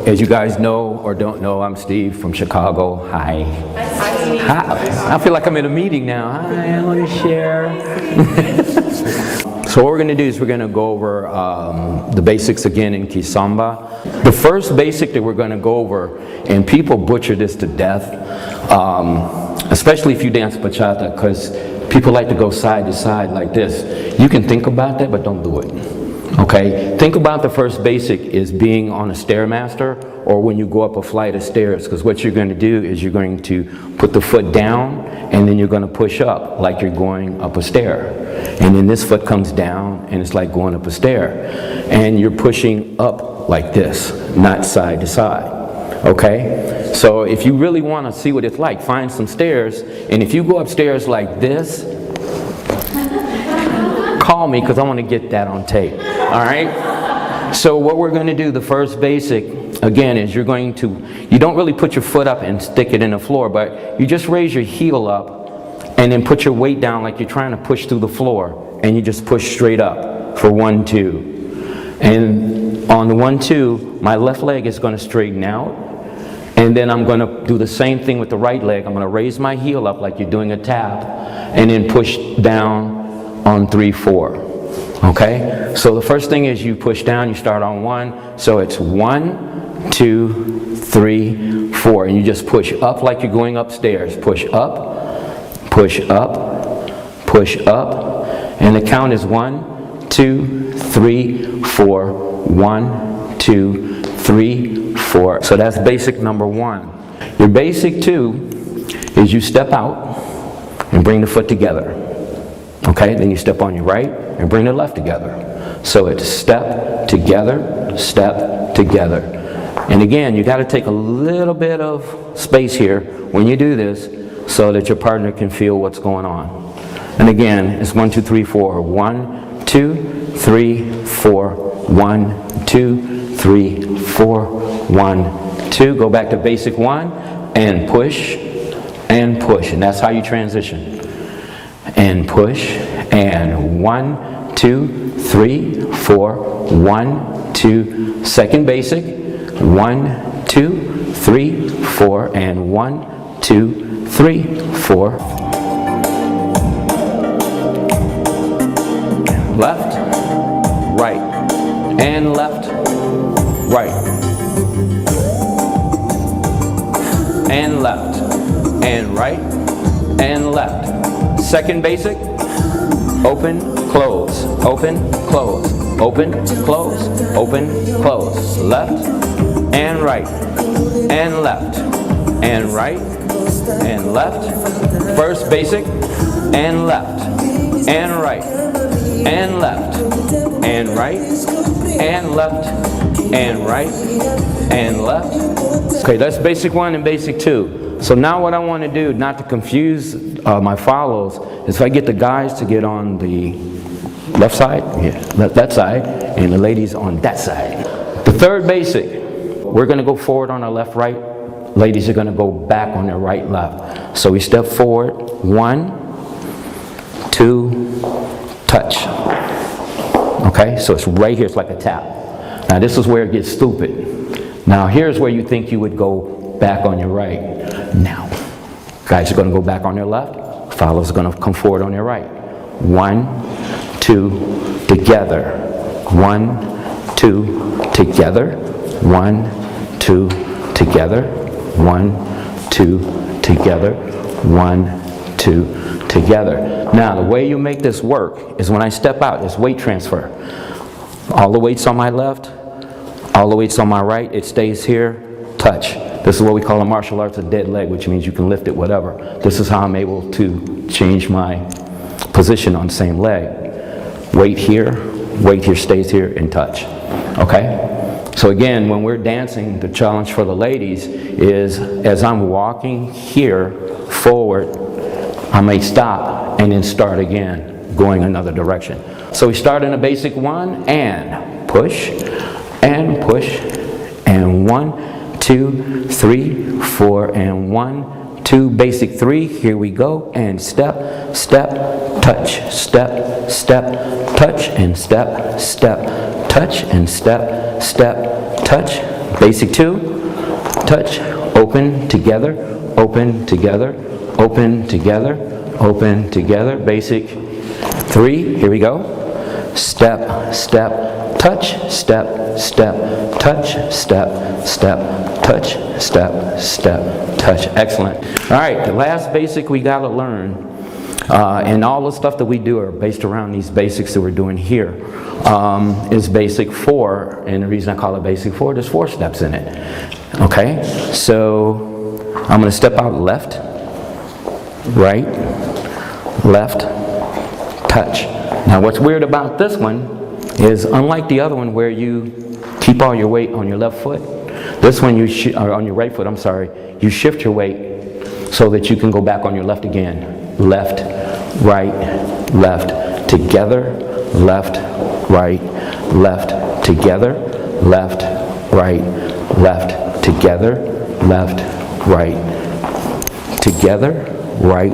As you guys know or don't know, I'm Steve from Chicago. Hi. Hi. I feel like I'm in a meeting now. Hi, I want to share. So what we're going to do is we're going to go over the basics again in Kizomba. The first basic that we're going to go over, and people butcher this to death, especially if you dance bachata, because people like to go side to side like this. You can think about that, but don't do it. Okay, think about the first basic is being on a Stairmaster or when you go up a flight of stairs, because what you're going to do is you're going to put the foot down and then you're going to push up like you're going up a stair. And then this foot comes down and it's like going up a stair. And you're pushing up like this, not side to side. Okay, so if you really want to see what it's like, find some stairs, and if you go upstairs like this, call me because I want to get that on tape. All right? So what we're going to do, the first basic, again, is you don't really put your foot up and stick it in the floor, but you just raise your heel up and then put your weight down like you're trying to push through the floor, and you just push straight up for 1, 2. And on the 1, 2, my left leg is going to straighten out, and then I'm going to do the same thing with the right leg. I'm going to raise my heel up like you're doing a tap, and then push down on 3, 4. Okay, so the first thing is you push down, you start on 1, so it's 1, 2, 3, 4, and you just push up like you're going upstairs. Push up, push up, push up, and the count is 1, 2, 3, 4, 1, 2, 3, 4. So that's basic number 1. Your basic 2 is you step out and bring the foot together. Okay, then you step on your right and bring the left together. So it's step, together, step, together. And again, you got to take a little bit of space here when you do this so that your partner can feel what's going on. And again, it's 1, 2, 3, 4. 1, 2, 3, 4. 1, 2, 3, 4. 1, 2. Go back to basic 1 and push and push. And that's how you transition. And push, and 1, 2, 3, 4, 1, 2, second basic, 1, 2, 3, 4, and 1, 2, 3, 4. Left, right, and left, right, and left, and right, and left. Second basic, open, close, open, close, open, close, open, close. Left and right, and left, and right, and left. First basic, and left, and right, and left, and right, and left, and right, and left. Okay, that's basic 1 and basic 2. So now what I want to do, not to confuse my follows, is if I get the guys to get on the left side, that side, and the ladies on that side. The third basic, we're going to go forward on our left, right. Ladies are going to go back on their right, left. So we step forward, 1, 2, touch. Okay, so it's right here, it's like a tap. Now this is where it gets stupid. Now here's where you think you would go back on your right. Now, guys are going to go back on their left, fellows are going to come forward on their right. 1, 2, together. 1, 2, together. 1, 2, together. 1, 2, together. 1, 2, together. Now, the way you make this work is when I step out, it's weight transfer. All the weights on my left, all the weights on my right, it stays here, touch. This is what we call in martial arts a dead leg, which means you can lift it, whatever. This is how I'm able to change my position on the same leg. Weight here stays here, and touch. Okay? So again, when we're dancing, the challenge for the ladies is as I'm walking here forward, I may stop and then start again, going another direction. So we start in a basic 1 and push, and 1, 2, 3, 4, and 1, 2, basic 3, here we go, and step, step, touch, step, step, touch, and step, step, touch, and step, step, touch, Basic 2, touch, open, together, open, together, open, together, open, together. Basic 3, here we go. Step, step, touch, step, step, touch, step, step, touch, step, step, touch. Excellent. All right, the last basic we got to learn, and all the stuff that we do are based around these basics that we're doing here, is basic 4. And the reason I call it basic 4, there's 4 steps in it. Okay, so I'm going to step out left, right, left, touch. Now what's weird about this one is, unlike the other one where you keep all your weight on your left foot, this one or on your right foot, I'm sorry, you shift your weight so that you can go back on your left again. Left, right, left, together, left, right, left, together, left, right, left, together, left, right, together, right,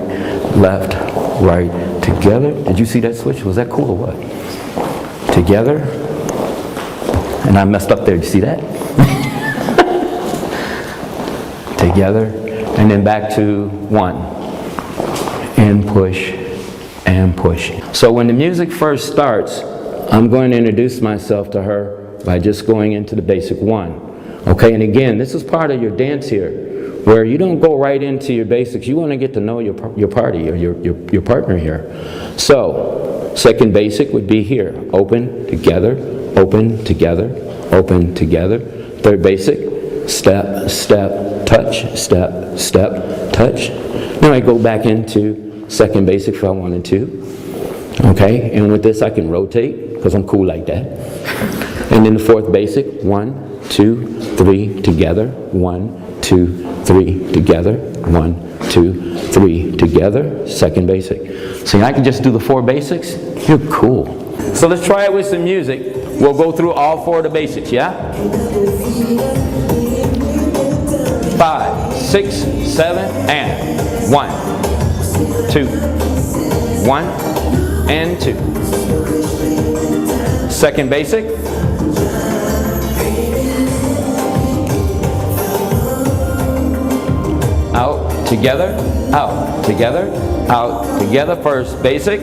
left, right, together. Did you see that switch? Was that cool or what? Together. And I messed up there. Did you see that? Together. And then back to 1. And push. And push. So when the music first starts, I'm going to introduce myself to her by just going into the basic 1. Okay, and again, this is part of your dance here, where you don't go right into your basics. You want to get to know your party or your partner here. So, second basic would be here. Open, together, open, together, open, together. Third basic, step, step, touch, step, step, touch. Now I go back into second basic if I wanted to. Okay, and with this I can rotate, because I'm cool like that. And then the fourth basic, 1, 2, 3, together, 1, 2, 3, together, 1, 2, 3, together, second basic. See, I can just do the 4 basics. You're cool. So let's try it with some music. We'll go through all 4 of the basics, yeah? 5, 6, 7, and 1, 2, 1, and 2. Second basic. Out, together, out, together, out, together. First basic,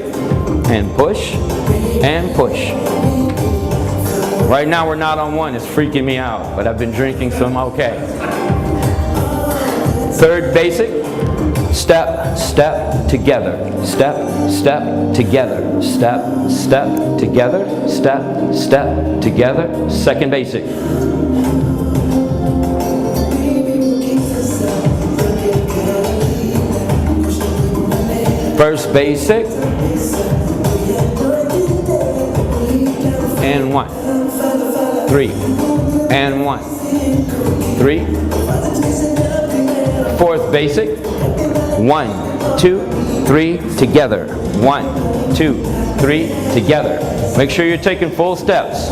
and push, and push. Right now we're not on 1, it's freaking me out, but I've been drinking, so I'm okay. Third basic, step, step, together, step, step, together, step, step, together, step, step, together. Second basic. First basic, and 1, 3, and 1, 3. Fourth basic, 1, 2, 3, together, 1, 2, 3, together. Make sure you're taking full steps.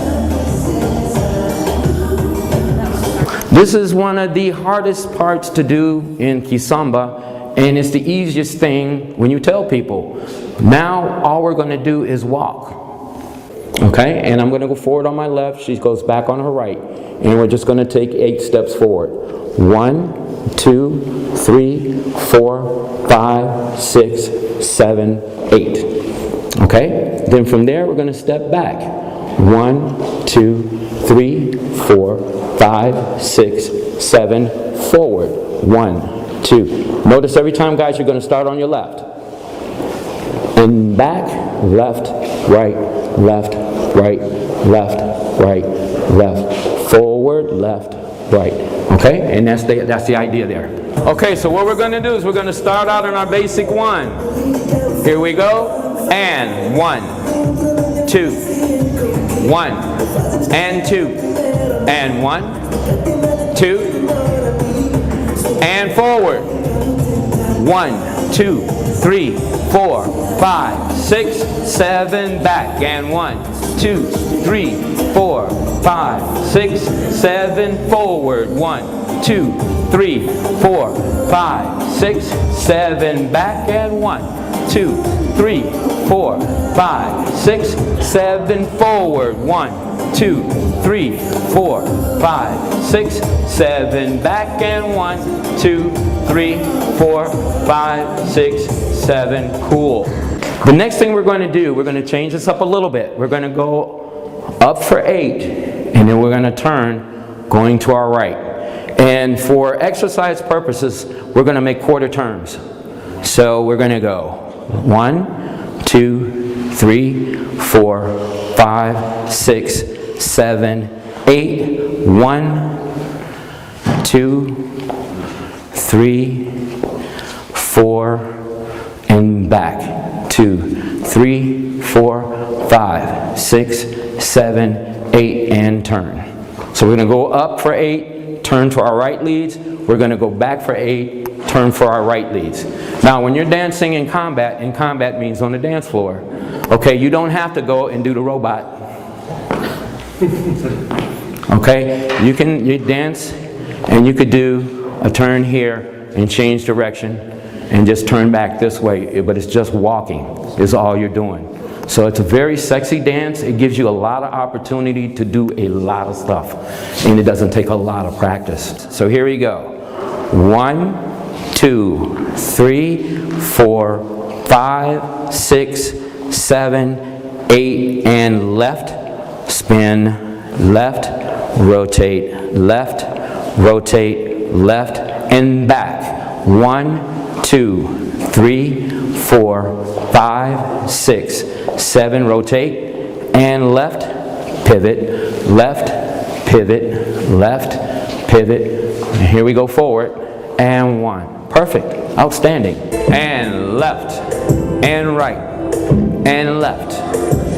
This is one of the hardest parts to do in Kizomba. And it's the easiest thing when you tell people. Now all we're going to do is walk. Okay? And I'm going to go forward on my left. She goes back on her right. And we're just going to take 8 steps forward. 1, 2, 3, 4, 5, 6, 7, 8. Okay? Then from there we're going to step back. 1, 2, 3, 4, 5, 6, 7, forward. 1, 2. Notice every time, guys, you're going to start on your left. And back, left, right, left, right, left, right, left, forward, left, right. Okay? And that's the idea there. Okay, so what we're going to do is we're going to start out in our basic 1. Here we go. And 1, 2, 1, and 2, and 1, 2, and forward. 1, 2, 3, 4, 5, 6, 7, back, and 1, 2, 3, 4, 5, 6, 7, forward. 1, 2, 3, 4, 5, 6, 7, back, and 1, 2, 3, 4, 5, 6, 7, forward. 1, 2, 3, 4, 5, 6, 7. Back and 1, 2, 3, 4, 5, 6, 7. Cool. The next thing we're going to do, we're going to change this up a little bit. We're going to go up for 8, and then we're going to turn going to our right. And for exercise purposes, we're going to make quarter turns. So we're going to go 1, 2, 3, 4, 5, 6, 7, 8. 1, 2, 3, 4, and back. 2, 3, 4, 5, 6, 7, 8, and turn. So we're going to go up for 8, turn to our right leads. We're going to go back for 8, turn for our right leads. Now, when you're dancing in combat means on the dance floor. Okay, you don't have to go and do the robot. Okay, you dance, and you could do a turn here and change direction and just turn back this way, but it's just walking is all you're doing. So it's a very sexy dance. It gives you a lot of opportunity to do a lot of stuff, and it doesn't take a lot of practice. So here we go. 1, 2, 3, 4, 5, 6, 7, 8, and left, spin, left, rotate, left, rotate, left, and back. 1, 2, 3, 4, 5, 6, 7, rotate, and left, pivot, left, pivot, left, pivot. And here we go forward, and 1. Perfect, outstanding. And left, and right, and left,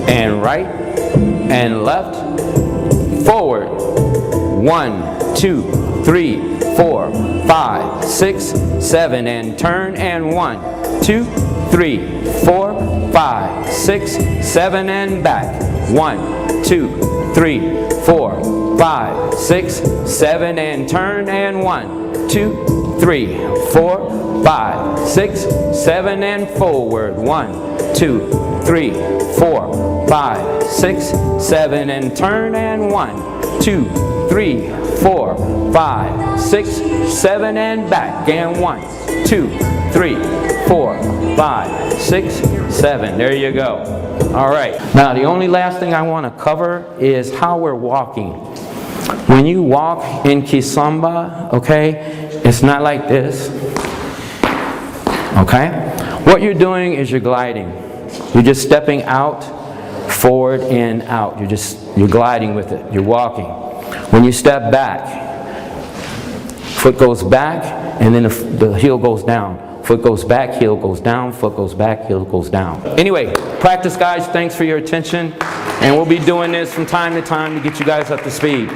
and right, and left, forward. 1, 2, 3, 4, 5, 6, 7, and turn, and 1, 2, 3, 4, 5, 6, 7, and back. 1, 2, 3, 4, 5, 6, 7, and turn, and 1, 2, 3, 4, 5, 6, 7, and forward. 1, 2, 3, 4, 5, 6, 7, and turn, and 1, 2, 3, 4, 5, 6, 7, and back, and 1, 2, 3, 4, 5, 6, 7. There you go. All right. Now the only last thing I want to cover is how we're walking. When you walk in Kizomba, okay, it's not like this. Okay? What you're doing is you're gliding. You're just stepping out, forward and out. You're gliding with it. You're walking. When you step back, foot goes back, and then the heel goes down. Foot goes back, heel goes down, foot goes back, heel goes down. Anyway, practice, guys. Thanks for your attention. And we'll be doing this from time to time to get you guys up to speed.